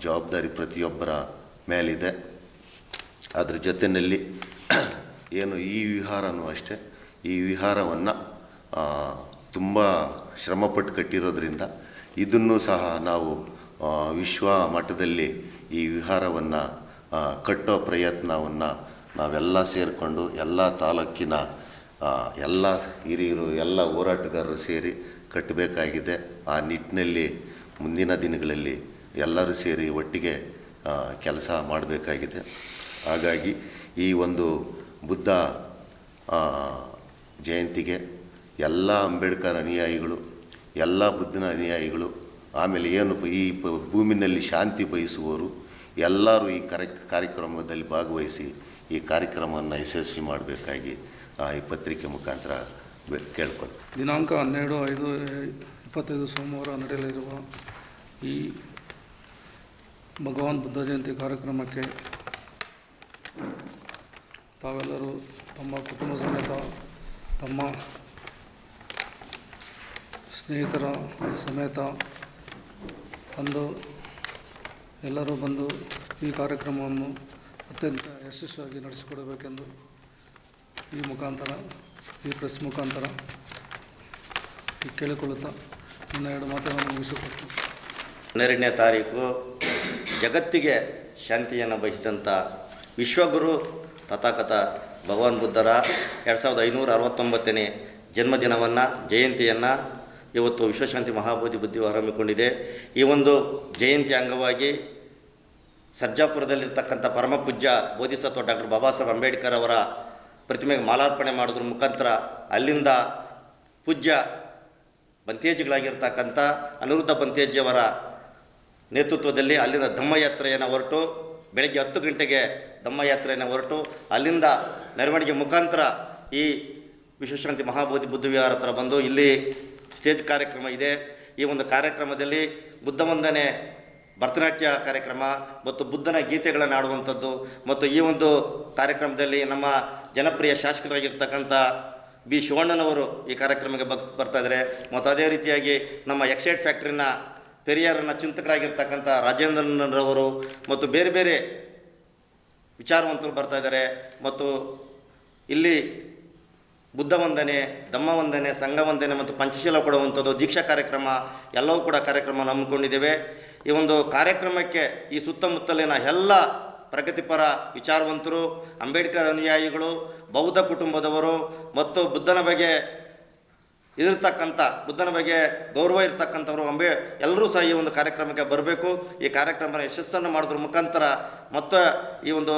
ಜವಾಬ್ದಾರಿ ಪ್ರತಿಯೊಬ್ಬರ ಮೇಲಿದೆ. ಅದರ ಜೊತೆಯಲ್ಲಿ ಏನು ಈ ವಿಹಾರನೂ ಅಷ್ಟೇ, ಈ ವಿಹಾರವನ್ನು ತುಂಬ ಶ್ರಮಪಟ್ಟು ಕಟ್ಟಿರೋದ್ರಿಂದ ಇದನ್ನು ಸಹ ನಾವು ವಿಶ್ವ ಮಟ್ಟದಲ್ಲಿ ಈ ವಿಹಾರವನ್ನು ಕಟ್ಟೋ ಪ್ರಯತ್ನವನ್ನು ನಾವೆಲ್ಲ ಸೇರಿಕೊಂಡು ಎಲ್ಲ ತಾಲೂಕಿನ ಎಲ್ಲ ಹಿರಿಯರು ಎಲ್ಲ ಹೋರಾಟಗಾರರು ಸೇರಿ ಕಟ್ಟಬೇಕಾಗಿದೆ. ಆ ನಿಟ್ಟಿನಲ್ಲಿ ಮುಂದಿನ ದಿನಗಳಲ್ಲಿ ಎಲ್ಲರೂ ಸೇರಿ ಒಟ್ಟಿಗೆ ಕೆಲಸ ಮಾಡಬೇಕಾಗಿದೆ. ಹಾಗಾಗಿ ಈ ಒಂದು ಬುದ್ಧ ಜಯಂತಿಗೆ ಎಲ್ಲ ಅಂಬೇಡ್ಕರ್ ಅನುಯಾಯಿಗಳು, ಎಲ್ಲ ಬುದ್ಧನ ಅನುಯಾಯಿಗಳು, ಆಮೇಲೆ ಏನು ಈ ಭೂಮಿನಲ್ಲಿ ಶಾಂತಿ ಬಯಸುವವರು ಎಲ್ಲರೂ ಈ ಕಾರ್ಯಕ್ರಮದಲ್ಲಿ ಭಾಗವಹಿಸಿ ಈ ಕಾರ್ಯಕ್ರಮವನ್ನು ಯಶಸ್ವಿ ಮಾಡಬೇಕಾಗಿ ಈ ಪತ್ರಿಕೆ ಮುಖಾಂತರ ಕೇಳ್ಕೊಂಡು ದಿನಾಂಕ 12/5/25 ಸೋಮವಾರ ನಡೆಯಲಿರುವ ಈ ಭಗವಾನ್ ಬುದ್ಧ ಜಯಂತಿ ಕಾರ್ಯಕ್ರಮಕ್ಕೆ ತಾವೆಲ್ಲರೂ ತಮ್ಮ ಕುಟುಂಬ ಸಮೇತ, ತಮ್ಮ ಸ್ನೇಹಿತರ ಸಮೇತ ಎಲ್ಲರೂ ಬಂದು ಈ ಕಾರ್ಯಕ್ರಮವನ್ನು ಅತ್ಯಂತ ಯಶಸ್ವಿಯಾಗಿ ನಡೆಸಿಕೊಡಬೇಕೆಂದು ಈ ಮುಖಾಂತರ, ಈ ಪ್ರೆಸ್ ಮುಖಾಂತರ ಕೇಳಿಕೊಳ್ಳುತ್ತಾ ನನ್ನ 2 ಮಾತುಗಳನ್ನು ಮುಗಿಸಿಕೊಟ್ಟು 12ನೇ ತಾರೀಕು ಜಗತ್ತಿಗೆ ಶಾಂತಿಯನ್ನು ಬಯಸಿದಂಥ ವಿಶ್ವಗುರು ತಥಾಗತ ಭಗವಾನ್ ಬುದ್ಧರ 2569ನೇ ಜನ್ಮದಿನವನ್ನು, ಜಯಂತಿಯನ್ನು ಇವತ್ತು ವಿಶ್ವಶಾಂತಿ ಮಹಾಬೋಧಿ ಬುದ್ಧಿವಾರ ಹಮ್ಮಿಕೊಂಡಿದೆ. ಈ ಒಂದು ಜಯಂತಿ ಅಂಗವಾಗಿ ಸರ್ಜಾಪುರದಲ್ಲಿರ್ತಕ್ಕಂಥ ಪರಮಪೂಜ್ಯ ಬೋಧಿಸತ್ವ ಡಾಕ್ಟರ್ ಬಾಬಾ ಸಾಹೇಬ್ ಅಂಬೇಡ್ಕರ್ ಅವರ ಪ್ರತಿಮೆಗೆ ಮಾಲಾರ್ಪಣೆ ಮಾಡೋದ್ರ ಮುಖಾಂತರ ಅಲ್ಲಿಂದ ಪೂಜ್ಯ ಬಂತೇಜಿಗಳಾಗಿರ್ತಕ್ಕಂಥ ಅನಿರುದ್ಧ ಬಂತೇಜಿಯವರ ನೇತೃತ್ವದಲ್ಲಿ ಅಲ್ಲಿಂದ ಧಮ್ಮಯಾತ್ರೆಯನ್ನು ಹೊರಟು ಬೆಳಗ್ಗೆ 10 ಗಂಟೆಗೆ ಧಮ್ಮಯಾತ್ರೆಯನ್ನು ಹೊರಟು ಅಲ್ಲಿಂದ ಮೆರವಣಿಗೆ ಮುಖಾಂತರ ಈ ವಿಶ್ವಶಾಂತಿ ಮಹಾಬೋಧಿ ಬುದ್ಧವಿಹಾರ ಹತ್ರ ಬಂದು ಇಲ್ಲಿ ಸ್ಟೇಜ್ ಕಾರ್ಯಕ್ರಮ ಇದೆ. ಈ ಒಂದು ಕಾರ್ಯಕ್ರಮದಲ್ಲಿ ಬುದ್ಧ ವಂದನೆ ಭರತನಾಟ್ಯ ಕಾರ್ಯಕ್ರಮ ಮತ್ತು ಬುದ್ಧನ ಗೀತೆಗಳನ್ನು ಆಡುವಂಥದ್ದು, ಮತ್ತು ಈ ಒಂದು ಕಾರ್ಯಕ್ರಮದಲ್ಲಿ ನಮ್ಮ ಜನಪ್ರಿಯ ಶಾಸಕರಾಗಿರ್ತಕ್ಕಂಥ ಬಿ ಶಿವಣ್ಣನವರು ಈ ಕಾರ್ಯಕ್ರಮಕ್ಕೆ ಬರ್ತಾಯಿದ್ದಾರೆ. ಮತ್ತು ಅದೇ ರೀತಿಯಾಗಿ ನಮ್ಮ ಎಕ್ಸೈಡ್ ಫ್ಯಾಕ್ಟ್ರಿನ ಪೆರಿಯಾರನ ಚಿಂತಕರಾಗಿರ್ತಕ್ಕಂಥ ರಾಜೇಂದ್ರನರವರು ಮತ್ತು ಬೇರೆ ಬೇರೆ ವಿಚಾರವಂತರು ಬರ್ತಾಯಿದ್ದಾರೆ. ಮತ್ತು ಇಲ್ಲಿ ಬುದ್ಧ ವಂದನೆ, ಧಮ್ಮ ವಂದನೆ, ಸಂಘ ವಂದನೆ ಮತ್ತು ಪಂಚಶೀಲ ಕೊಡುವಂಥದ್ದು, ದೀಕ್ಷಾ ಕಾರ್ಯಕ್ರಮ ಎಲ್ಲವೂ ಕೂಡ ಕಾರ್ಯಕ್ರಮ ಹಮ್ಮಿಕೊಂಡಿದ್ದೇವೆ. ಈ ಒಂದು ಕಾರ್ಯಕ್ರಮಕ್ಕೆ ಈ ಸುತ್ತಮುತ್ತಲಿನ ಎಲ್ಲ ಪ್ರಗತಿಪರ ವಿಚಾರವಂತರು, ಅಂಬೇಡ್ಕರ್ ಅನುಯಾಯಿಗಳು, ಬೌದ್ಧ ಕುಟುಂಬದವರು ಮತ್ತು ಬುದ್ಧನ ಬಗ್ಗೆ ಬುದ್ಧನ ಬಗ್ಗೆ ಗೌರವ ಇರ್ತಕ್ಕಂಥವ್ರು ಎಲ್ಲರೂ ಸಹ ಈ ಒಂದು ಕಾರ್ಯಕ್ರಮಕ್ಕೆ ಬರಬೇಕು. ಈ ಕಾರ್ಯಕ್ರಮದ ಯಶಸ್ಸನ್ನು ಮಾಡೋದ್ರ ಮುಖಾಂತರ ಮತ್ತು ಈ ಒಂದು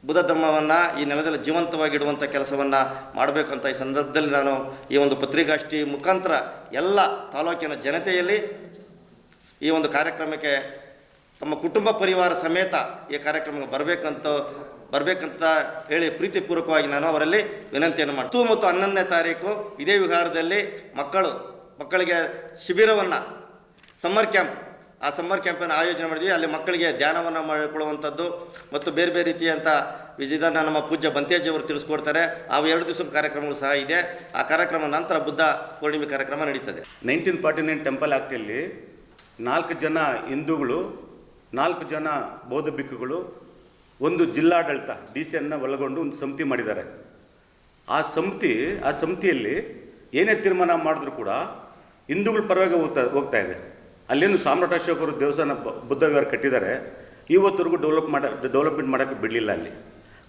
ಬುದ್ಧ ಧರ್ಮವನ್ನು ಈ ನೆಲದಲ್ಲಿ ಜೀವಂತವಾಗಿಡುವಂಥ ಕೆಲಸವನ್ನು ಮಾಡಬೇಕಂತ ಈ ಸಂದರ್ಭದಲ್ಲಿ ನಾನು ಈ ಒಂದು ಪತ್ರಿಕಾಗೋಷ್ಠಿ ಮುಖಾಂತರ ಎಲ್ಲ ತಾಲೂಕಿನ ಜನತೆಯಲ್ಲಿ ಈ ಒಂದು ಕಾರ್ಯಕ್ರಮಕ್ಕೆ ತಮ್ಮ ಕುಟುಂಬ ಪರಿವಾರ ಸಮೇತ ಈ ಕಾರ್ಯಕ್ರಮಕ್ಕೆ ಬರಬೇಕಂತ ಹೇಳಿ ಪ್ರೀತಿಪೂರ್ವಕವಾಗಿ ನಾನು ಅವರಲ್ಲಿ ವಿನಂತಿಯನ್ನು ಮಾಡ್ತೀನಿ. ಮತ್ತು 11ನೇ ತಾರೀಕು ಇದೇ ವಿಹಾರದಲ್ಲಿ ಮಕ್ಕಳಿಗೆ ಶಿಬಿರವನ್ನು, ಸಮ್ಮರ್ ಕ್ಯಾಂಪನ್ನು ಆಯೋಜನೆ ಮಾಡಿದ್ವಿ. ಅಲ್ಲಿ ಮಕ್ಕಳಿಗೆ ಧ್ಯಾನವನ್ನು ಮಾಡಿಕೊಳ್ಳುವಂಥದ್ದು ಮತ್ತು ಬೇರೆ ಬೇರೆ ರೀತಿಯಂಥ ಇದನ್ನು ನಮ್ಮ ಪೂಜ್ಯ ಬಂತೇಜಿಯವರು ತಿಳಿಸ್ಕೊಡ್ತಾರೆ. ಆ 2 ದಿವಸದ ಕಾರ್ಯಕ್ರಮಗಳು ಸಹ ಇದೆ. ಆ ಕಾರ್ಯಕ್ರಮ ನಂತರ ಬುದ್ಧ ಪೂರ್ಣಿಮೆ ಕಾರ್ಯಕ್ರಮ ನಡೀತದೆ. 1949 ಟೆಂಪಲ್ ಆ್ಯಕ್ಟಲ್ಲಿ 4 ಜನ ಹಿಂದೂಗಳು, 4 ಜನ ಬೌದ್ಧ ಭಿಕ್ಕುಗಳು, ಒಂದು ಜಿಲ್ಲಾಡಳಿತ DC ಒಳಗೊಂಡು ಒಂದು ಸಮಿತಿ ಮಾಡಿದ್ದಾರೆ. ಆ ಸಮಿತಿಯಲ್ಲಿ ಏನೇ ತೀರ್ಮಾನ ಮಾಡಿದ್ರು ಕೂಡ ಹಿಂದೂಗಳ ಪರವಾಗಿ ಹೋಗ್ತಾ ಇದೆ. ಅಲ್ಲೇನು ಸಾಮ್ರಾಟ್ ಅಶೋಕರು ದೇವಸ್ಥಾನ ಬುದ್ಧ ವಿಹಾರ ಕಟ್ಟಿದ್ದಾರೆ, ಇವತ್ತರೆಗೂ ಡೆವಲಪ್ಮೆಂಟ್ ಮಾಡೋಕ್ಕೆ ಬಿಡಲಿಲ್ಲ. ಅಲ್ಲಿ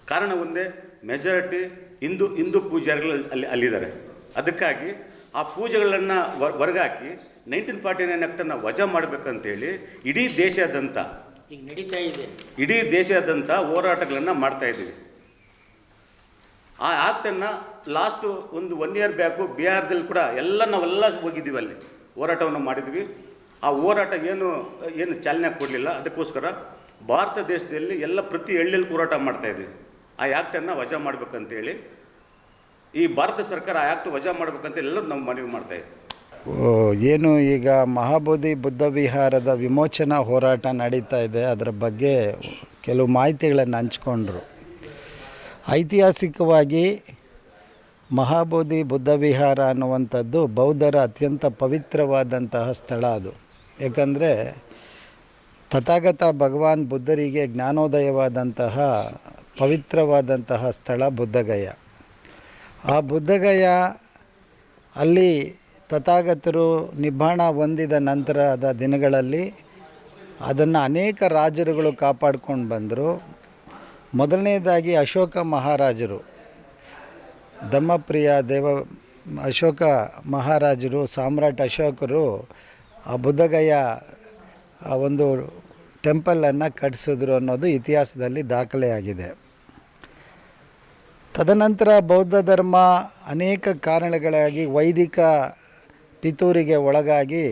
ಕಾರಣ ಒಂದೇ, ಮೆಜಾರಿಟಿ ಹಿಂದೂ ಪೂಜಾರಿಗಳು ಅಲ್ಲಿದ್ದಾರೆ. ಅದಕ್ಕಾಗಿ ಆ ಪೂಜೆಗಳನ್ನು ಹೊರಗಾಕಿ 1949 ಆ್ಯಕ್ಟನ್ನು ವಜಾ ಮಾಡಬೇಕಂತೇಳಿ ಇಡೀ ದೇಶಾದ್ಯಂತ ಈಗ ನಡೀತಾ ಇದೆ. ಇಡೀ ದೇಶಾದ್ಯಂತ ಹೋರಾಟಗಳನ್ನು ಮಾಡ್ತಾಯಿದ್ದೀವಿ. ಆ ಆ್ಯಕ್ಟನ್ನು ಲಾಸ್ಟು ಒಂದು 1 ಇಯರ್ ಬ್ಯಾಕು ಬಿಹಾರದಲ್ಲಿ ಕೂಡ ನಾವೆಲ್ಲ ಹೋಗಿದ್ದೀವಿ, ಅಲ್ಲಿ ಹೋರಾಟವನ್ನು ಮಾಡಿದ್ವಿ. ಆ ಹೋರಾಟ ಏನು ಚಾಲನೆ ಕೊಡಲಿಲ್ಲ. ಅದಕ್ಕೋಸ್ಕರ ಭಾರತ ದೇಶದಲ್ಲಿ ಪ್ರತಿ ಹಳ್ಳಿಯಲ್ಲಿ ಹೋರಾಟ ಮಾಡ್ತಾಯಿದ್ವಿ. ಆ ಆ್ಯಕ್ಟನ್ನು ವಜಾ ಮಾಡಬೇಕಂತೇಳಿ ಈ ಭಾರತ ಸರ್ಕಾರ ಆ ಆ್ಯಕ್ಟ್ ವಜಾ ಮಾಡಬೇಕಂತ ಎಲ್ಲರೂ ನಾವು ಮನವಿ ಮಾಡ್ತಾಯಿದ್ವಿ. ಏನು ಈಗ ಮಹಾಬೋಧಿ ಬುದ್ಧ ವಿಹಾರದ ವಿಮೋಚನಾ ಹೋರಾಟ ನಡೀತಾ ಇದೆ, ಅದರ ಬಗ್ಗೆ ಕೆಲವು ಮಾಹಿತಿಗಳನ್ನು ಹಂಚ್ಕೊಂಡ್ರು. ಐತಿಹಾಸಿಕವಾಗಿ ಮಹಾಬೋಧಿ ಬುದ್ಧ ವಿಹಾರ ಅನ್ನುವಂಥದ್ದು ಬೌದ್ಧರ ಅತ್ಯಂತ ಪವಿತ್ರವಾದಂತಹ ಸ್ಥಳ ಅದು. ಏಕೆಂದರೆ ತಥಾಗತ ಭಗವಾನ್ ಬುದ್ಧರಿಗೆ ಜ್ಞಾನೋದಯವಾದಂತಹ ಪವಿತ್ರವಾದಂತಹ ಸ್ಥಳ ಬುದ್ಧಗಯ. ಆ ಬುದ್ಧಗಯ ಅಲ್ಲಿ ತಥಾಗತರು ನಿಬ್ಬಾಣ ಹೊಂದಿದ ನಂತರದ ದಿನಗಳಲ್ಲಿ ಅದನ್ನು ಅನೇಕ ರಾಜರುಗಳು ಕಾಪಾಡ್ಕೊಂಡು ಬಂದರು. ಮೊದಲನೇದಾಗಿ ಅಶೋಕ ಮಹಾರಾಜರು, ಧಮ್ಮಪ್ರಿಯ ಅಶೋಕ ಮಹಾರಾಜರು, ಸಾಮ್ರಾಟ್ ಅಶೋಕರು ಆ ಬುದ್ಧಗಯ ಒಂದು ಟೆಂಪಲನ್ನು ಕಟ್ಟಿಸಿದ್ರು ಅನ್ನೋದು ಇತಿಹಾಸದಲ್ಲಿ ದಾಖಲೆಯಾಗಿದೆ. ತದನಂತರ ಬೌದ್ಧ ಧರ್ಮ ಅನೇಕ ಕಾರಣಗಳಾಗಿ ವೈದಿಕ ಪಿತೂರಿಗೆ ಒಳಗಾಗಿ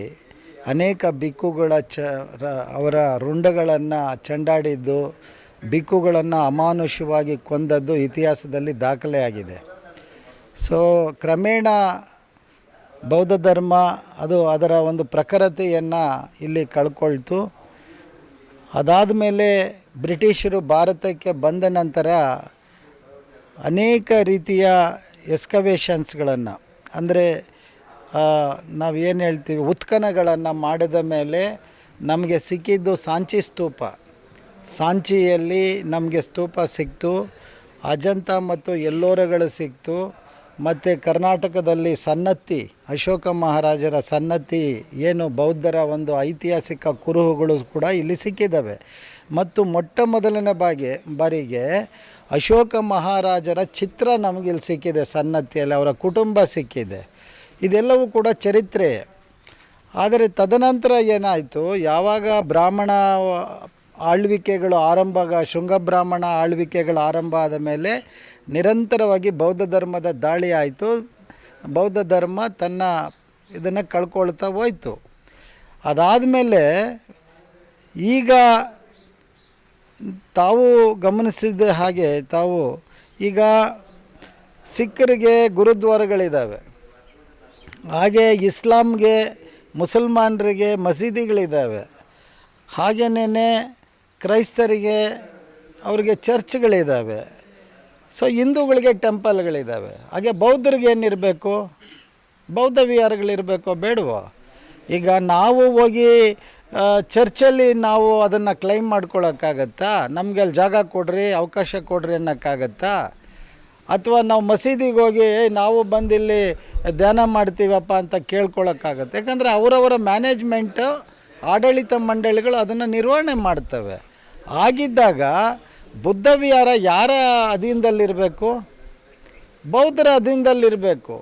ಅನೇಕ ಬಿಕ್ಕುಗಳ ಅವರ ರುಂಡಗಳನ್ನು ಚಂಡಾಡಿದ್ದು, ಬಿಕ್ಕುಗಳನ್ನು ಅಮಾನುಷವಾಗಿ ಕೊಂದದ್ದು ಇತಿಹಾಸದಲ್ಲಿ ದಾಖಲೆಯಾಗಿದೆ. ಸೊ ಕ್ರಮೇಣ ಬೌದ್ಧ ಧರ್ಮ ಅದು ಅದರ ಒಂದು ಪ್ರಖರತೆಯನ್ನು ಇಲ್ಲಿ ಕಳ್ಕೊಳ್ತು. ಅದಾದ ಮೇಲೆ ಬ್ರಿಟಿಷರು ಭಾರತಕ್ಕೆ ಬಂದ ನಂತರ ಅನೇಕ ರೀತಿಯ ಎಕ್ಸ್ಕವೇಷನ್ಸ್ಗಳನ್ನು, ಅಂದರೆ ನಾವೇನು ಹೇಳ್ತೀವಿ ಉತ್ಖನಗಳನ್ನು ಮಾಡಿದ ಮೇಲೆ ನಮಗೆ ಸಿಕ್ಕಿದ್ದು ಸಾಂಚಿ ಸ್ತೂಪ. ಸಾಂಚಿಯಲ್ಲಿ ನಮಗೆ ಸ್ತೂಪ ಸಿಕ್ತು, ಅಜಂತ ಮತ್ತು ಎಲ್ಲೋರಗಳು ಸಿಕ್ತು, ಮತ್ತು ಕರ್ನಾಟಕದಲ್ಲಿ ಸನ್ನತಿ, ಅಶೋಕ ಮಹಾರಾಜರ ಸನ್ನತಿ ಏನು ಬೌದ್ಧರ ಒಂದು ಐತಿಹಾಸಿಕ ಕುರುಹುಗಳು ಕೂಡ ಇಲ್ಲಿ ಸಿಕ್ಕಿದ್ದಾವೆ. ಮತ್ತು ಮೊಟ್ಟ ಮೊದಲನೇ ಬಾರಿಗೆ ಅಶೋಕ ಮಹಾರಾಜರ ಚಿತ್ರ ನಮಗಿಲ್ಲಿ ಸಿಕ್ಕಿದೆ, ಸನ್ನತಿಯಲ್ಲಿ ಅವರ ಕುಟುಂಬ ಸಿಕ್ಕಿದೆ. ಇದೆಲ್ಲವೂ ಕೂಡ ಚರಿತ್ರೆ. ಆದರೆ ತದನಂತರ ಏನಾಯಿತು, ಯಾವಾಗ ಬ್ರಾಹ್ಮಣ ಆಳ್ವಿಕೆಗಳು ಶುಂಗ ಬ್ರಾಹ್ಮಣ ಆಳ್ವಿಕೆಗಳು ಆರಂಭ ಆದ ಮೇಲೆ ನಿರಂತರವಾಗಿ ಬೌದ್ಧ ಧರ್ಮದ ದಾಳಿ ಆಯಿತು. ಬೌದ್ಧ ಧರ್ಮ ತನ್ನ ಇದನ್ನು ಕಳ್ಕೊಳ್ತಾ ಹೋಯಿತು. ಅದಾದಮೇಲೆ ಈಗ ತಾವು ಗಮನಿಸಿದ ಹಾಗೆ ಈಗ ಸಿಖ್ಖರಿಗೆ ಗುರುದ್ವಾರಗಳಿದ್ದಾವೆ, ಹಾಗೆ ಇಸ್ಲಾಂಗೆ ಮುಸಲ್ಮಾನರಿಗೆ ಮಸೀದಿಗಳಿದ್ದಾವೆ, ಹಾಗೆಯೇ ಕ್ರೈಸ್ತರಿಗೆ ಅವ್ರಿಗೆ ಚರ್ಚ್ಗಳಿದ್ದಾವೆ. ಸೊ ಹಿಂದೂಗಳಿಗೆ ಟೆಂಪಲ್ಗಳಿದ್ದಾವೆ. ಹಾಗೆ ಬೌದ್ಧರಿಗೆ ಏನಿರಬೇಕು, ಬೌದ್ಧ ವಿಹಾರಗಳಿರಬೇಕೋ ಬೇಡವೋ? ಈಗ ನಾವು ಹೋಗಿ ಚರ್ಚಲ್ಲಿ ನಾವು ಅದನ್ನು ಕ್ಲೈಮ್ ಮಾಡ್ಕೊಳ್ಳೋಕ್ಕಾಗತ್ತಾ? ನಮಗೆ ಅಲ್ಲಿ ಜಾಗ ಕೊಡ್ರಿ, ಅವಕಾಶ ಕೊಡ್ರಿ ಅನ್ನೋಕ್ಕಾಗತ್ತಾ? ಅಥವಾ ನಾವು ಮಸೀದಿಗೆ ಹೋಗಿ ನಾವು ಬಂದಿಲ್ಲಿ ಧ್ಯಾನ ಮಾಡ್ತೀವಪ್ಪ ಅಂತ ಕೇಳ್ಕೊಳ್ಳೋಕ್ಕಾಗತ್ತೆ? ಯಾಕಂದರೆ ಅವರವರ ಮ್ಯಾನೇಜ್ಮೆಂಟು, ಆಡಳಿತ ಮಂಡಳಿಗಳು ಅದನ್ನು ನಿರ್ವಹಣೆ ಮಾಡ್ತವೆ. ಆಗಿದ್ದಾಗ ಬುದ್ಧ ವಿಹಾರ ಯಾರ ಅಧೀನದಲ್ಲಿರಬೇಕು? ಬೌದ್ಧರ ಅಧೀನದಲ್ಲಿರಬೇಕು.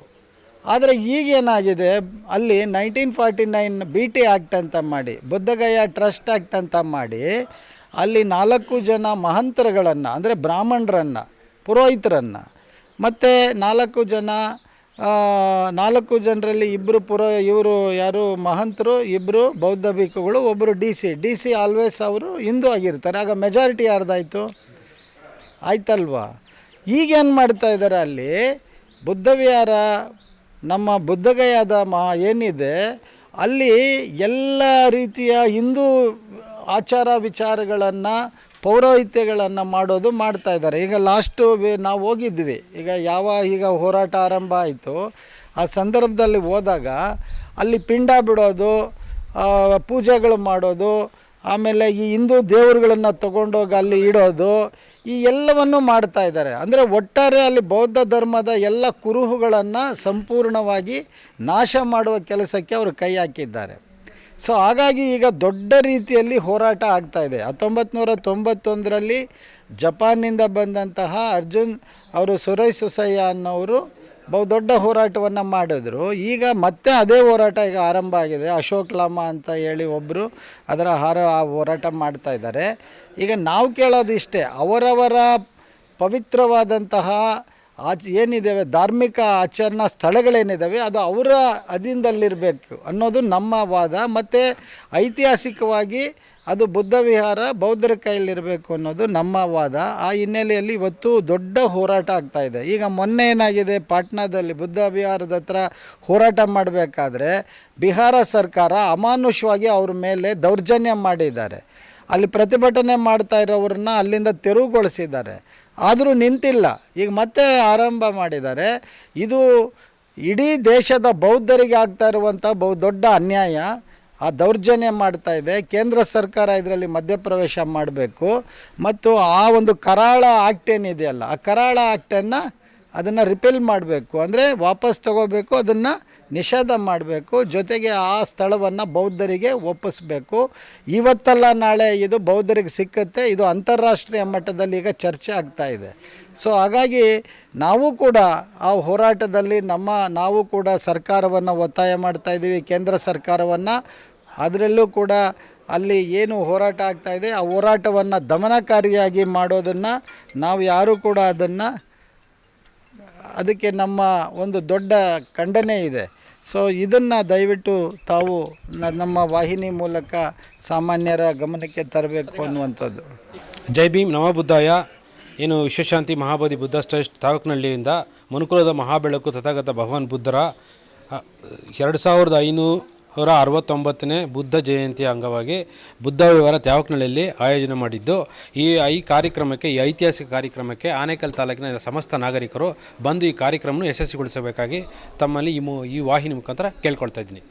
ಆದರೆ ಈಗೇನಾಗಿದೆ, ಅಲ್ಲಿ 1949 BT ಆ್ಯಕ್ಟ್ ಅಂತ ಮಾಡಿ, ಬುದ್ಧಗಯ ಟ್ರಸ್ಟ್ ಆ್ಯಕ್ಟ್ ಅಂತ ಮಾಡಿ, ಅಲ್ಲಿ 4 ಜನ ಮಹಂತರುಗಳನ್ನು, ಅಂದರೆ ಬ್ರಾಹ್ಮಣರನ್ನು, ಪುರೋಹಿತರನ್ನು, ಮತ್ತು 4 ಜನರಲ್ಲಿ ಇವರು ಯಾರು ಮಹಂತರು, 2 ಬೌದ್ಧ ಭಿಕ್ಕುಗಳು, ಒಬ್ಬರು ಡಿ ಸಿ ಆಲ್ವೇಸ್ ಅವರು ಹಿಂದೂ ಆಗಿರ್ತಾರೆ. ಆಗ ಮೆಜಾರಿಟಿ ಯಾರ್ದಾಯಿತು? ಆಯ್ತಲ್ವಾ? ಈಗೇನು ಮಾಡ್ತಾ ಇದ್ದಾರೆ, ಅಲ್ಲಿ ಬುದ್ಧ ವಿಹಾರ ನಮ್ಮ ಬುದ್ಧಗಯಾದ ಏನಿದೆ ಅಲ್ಲಿ ಎಲ್ಲ ರೀತಿಯ ಹಿಂದೂ ಆಚಾರ ವಿಚಾರಗಳನ್ನು, ಪೌರೋಹಿತ್ಯಗಳನ್ನು ಮಾಡ್ತಾಯಿದ್ದಾರೆ. ಈಗ ಲಾಸ್ಟು ನಾವು ಹೋಗಿದ್ವಿ, ಈಗ ಹೋರಾಟ ಆರಂಭ ಆಯಿತು, ಆ ಸಂದರ್ಭದಲ್ಲಿ ಹೋದಾಗ ಅಲ್ಲಿ ಪಿಂಡ ಬಿಡೋದು, ಪೂಜೆಗಳು ಮಾಡೋದು, ಆಮೇಲೆ ಈ ಹಿಂದೂ ದೇವರುಗಳನ್ನು ತಗೊಂಡೋಗಿ ಅಲ್ಲಿ ಇಡೋದು, ಈ ಎಲ್ಲವನ್ನು ಮಾಡ್ತಾಯಿದ್ದಾರೆ. ಅಂದರೆ ಒಟ್ಟಾರೆ ಅಲ್ಲಿ ಬೌದ್ಧ ಧರ್ಮದ ಎಲ್ಲ ಕುರುಹುಗಳನ್ನು ಸಂಪೂರ್ಣವಾಗಿ ನಾಶ ಮಾಡುವ ಕೆಲಸಕ್ಕೆ ಅವರು ಕೈ ಹಾಕಿದ್ದಾರೆ. ಸೊ ಹಾಗಾಗಿ ಈಗ ದೊಡ್ಡ ರೀತಿಯಲ್ಲಿ ಹೋರಾಟ ಆಗ್ತಾಯಿದೆ. 1991ರಲ್ಲಿ ಜಪಾನ್ನಿಂದ ಬಂದಂತಹ ಅರ್ಜುನ್ ಅವರು ಸುರೈ ಸುಸಯ್ಯ ಅನ್ನೋರು ಬಹುದೊಡ್ಡ ಹೋರಾಟವನ್ನು ಮಾಡಿದ್ರು. ಈಗ ಮತ್ತೆ ಅದೇ ಹೋರಾಟ ಈಗ ಆರಂಭ ಆಗಿದೆ. ಅಶೋಕ್ ಲಾಮ ಅಂತ ಹೇಳಿ ಒಬ್ಬರು ಅದರ ಹೋರಾಟ ಮಾಡ್ತಾ ಇದ್ದಾರೆ. ಈಗ ನಾವು ಕೇಳೋದು ಇಷ್ಟೇ, ಅವರವರ ಪವಿತ್ರವಾದಂತಹ ಏನಿದ್ದಾವೆ ಧಾರ್ಮಿಕ ಆಚರಣಾ ಸ್ಥಳಗಳೇನಿದ್ದಾವೆ ಅದು ಅವರ ಅಧೀನದಲ್ಲಿರಬೇಕು ಅನ್ನೋದು ನಮ್ಮ ವಾದ. ಮತ್ತು ಐತಿಹಾಸಿಕವಾಗಿ ಅದು ಬುದ್ಧ ವಿಹಾರ ಬೌದ್ಧರ ಕೈಯಲ್ಲಿರಬೇಕು ಅನ್ನೋದು ನಮ್ಮ ವಾದ. ಆ ಹಿನ್ನೆಲೆಯಲ್ಲಿ ಇವತ್ತು ದೊಡ್ಡ ಹೋರಾಟ ಆಗ್ತಾಯಿದೆ. ಈಗ ಮೊನ್ನೆ ಏನಾಗಿದೆ, ಪಾಟ್ನಾದಲ್ಲಿ ಬುದ್ಧ ವಿಹಾರದ ಹತ್ರ ಹೋರಾಟ ಮಾಡಬೇಕಾದ್ರೆ ಬಿಹಾರ ಸರ್ಕಾರ ಅಮಾನುಷವಾಗಿ ಅವ್ರ ಮೇಲೆ ದೌರ್ಜನ್ಯ ಮಾಡಿದ್ದಾರೆ. ಅಲ್ಲಿ ಪ್ರತಿಭಟನೆ ಮಾಡ್ತಾ ಇರೋರನ್ನ ಅಲ್ಲಿಂದ ತೆರವುಗೊಳಿಸಿದ್ದಾರೆ. ಆದರೂ ನಿಂತಿಲ್ಲ, ಈಗ ಮತ್ತೆ ಆರಂಭ ಮಾಡಿದ್ದಾರೆ. ಇದು ಇಡೀ ದೇಶದ ಬೌದ್ಧರಿಗೆ ಆಗ್ತಾ ಇರುವಂಥ ಬಹುದೊಡ್ಡ ಅನ್ಯಾಯ. ಆ ದೌರ್ಜನ್ಯ ಮಾಡ್ತಾ ಇದೆ. ಕೇಂದ್ರ ಸರ್ಕಾರ ಇದರಲ್ಲಿ ಮಧ್ಯಪ್ರವೇಶ ಮಾಡಬೇಕು ಮತ್ತು ಆ ಒಂದು ಕರಾಳ ಆ್ಯಕ್ಟ್ ಏನಿದೆಯಲ್ಲ ಆ ಕರಾಳ ಆ್ಯಕ್ಟನ್ನು ಅದನ್ನು ರಿಪೀಲ್ ಮಾಡಬೇಕು, ಅಂದರೆ ವಾಪಸ್ ತಗೋಬೇಕು, ಅದನ್ನು ನಿಷೇಧ ಮಾಡಬೇಕು. ಜೊತೆಗೆ ಆ ಸ್ಥಳವನ್ನು ಬೌದ್ಧರಿಗೆ ಒಪ್ಪಿಸಬೇಕು. ಇವತ್ತಲ್ಲ ನಾಳೆ ಇದು ಬೌದ್ಧರಿಗೆ ಸಿಕ್ಕುತ್ತೆ. ಇದು ಅಂತಾರಾಷ್ಟ್ರೀಯ ಮಟ್ಟದಲ್ಲಿ ಈಗ ಚರ್ಚೆ ಆಗ್ತಾ ಇದೆ. ಸೊ ಹಾಗಾಗಿ ನಾವು ಕೂಡ ಆ ಹೋರಾಟದಲ್ಲಿ ನಾವು ಕೂಡ ಸರ್ಕಾರವನ್ನು ಒತ್ತಾಯ ಮಾಡ್ತಾಯಿದ್ದೀವಿ, ಕೇಂದ್ರ ಸರ್ಕಾರವನ್ನು. ಅದರಲ್ಲೂ ಕೂಡ ಅಲ್ಲಿ ಏನು ಹೋರಾಟ ಆಗ್ತಾಯಿದೆ ಆ ಹೋರಾಟವನ್ನು ದಮನಕಾರಿಯಾಗಿ ಮಾಡೋದನ್ನು ನಾವು ಯಾರೂ ಕೂಡ ಅದಕ್ಕೆ ನಮ್ಮ ಒಂದು ದೊಡ್ಡ ಖಂಡನೆ ಇದೆ. ಸೊ ಇದನ್ನು ದಯವಿಟ್ಟು ತಾವು ನಮ್ಮ ವಾಹಿನಿ ಮೂಲಕ ಸಾಮಾನ್ಯರ ಗಮನಕ್ಕೆ ತರಬೇಕು ಅನ್ನುವಂಥದ್ದು. ಜೈ ಭೀಮ್, ನಮ ಬುದ್ಧಾಯ. ಏನು ವಿಶ್ವಶಾಂತಿ ಮಹಾಬೋಧಿ ಬುದ್ಧ ಟ್ರಸ್ಟ್ ತಾಲೂಕಿನಹಳ್ಳಿಯಿಂದ ಮನುಕುಲದ ಮಹಾಬೆಳಕು ತಥಾಗತ ಭಗವಾನ್ ಬುದ್ಧರ 2569ನೇ ಬುದ್ಧ ಜಯಂತಿಯ ಅಂಗವಾಗಿ ಬುದ್ಧ ವಿಹಾರ ತ್ಯಾವಕ್ನಹಳ್ಳಿಯಲ್ಲಿ ಆಯೋಜನೆ ಮಾಡಿದ್ದು. ಈ ಕಾರ್ಯಕ್ರಮಕ್ಕೆ, ಈ ಐತಿಹಾಸಿಕ ಕಾರ್ಯಕ್ರಮಕ್ಕೆ ಆನೇಕಲ್ ತಾಲೂಕಿನ ಸಮಸ್ತ ನಾಗರಿಕರು ಬಂದು ಈ ಕಾರ್ಯಕ್ರಮವನ್ನು ಯಶಸ್ವಿಗೊಳಿಸಬೇಕಾಗಿ ತಮ್ಮಲ್ಲಿ ಈ ವಾಹಿನಿ ಮುಖಾಂತರ ಕೇಳ್ಕೊಳ್ತಾ ಇದ್ದೀನಿ.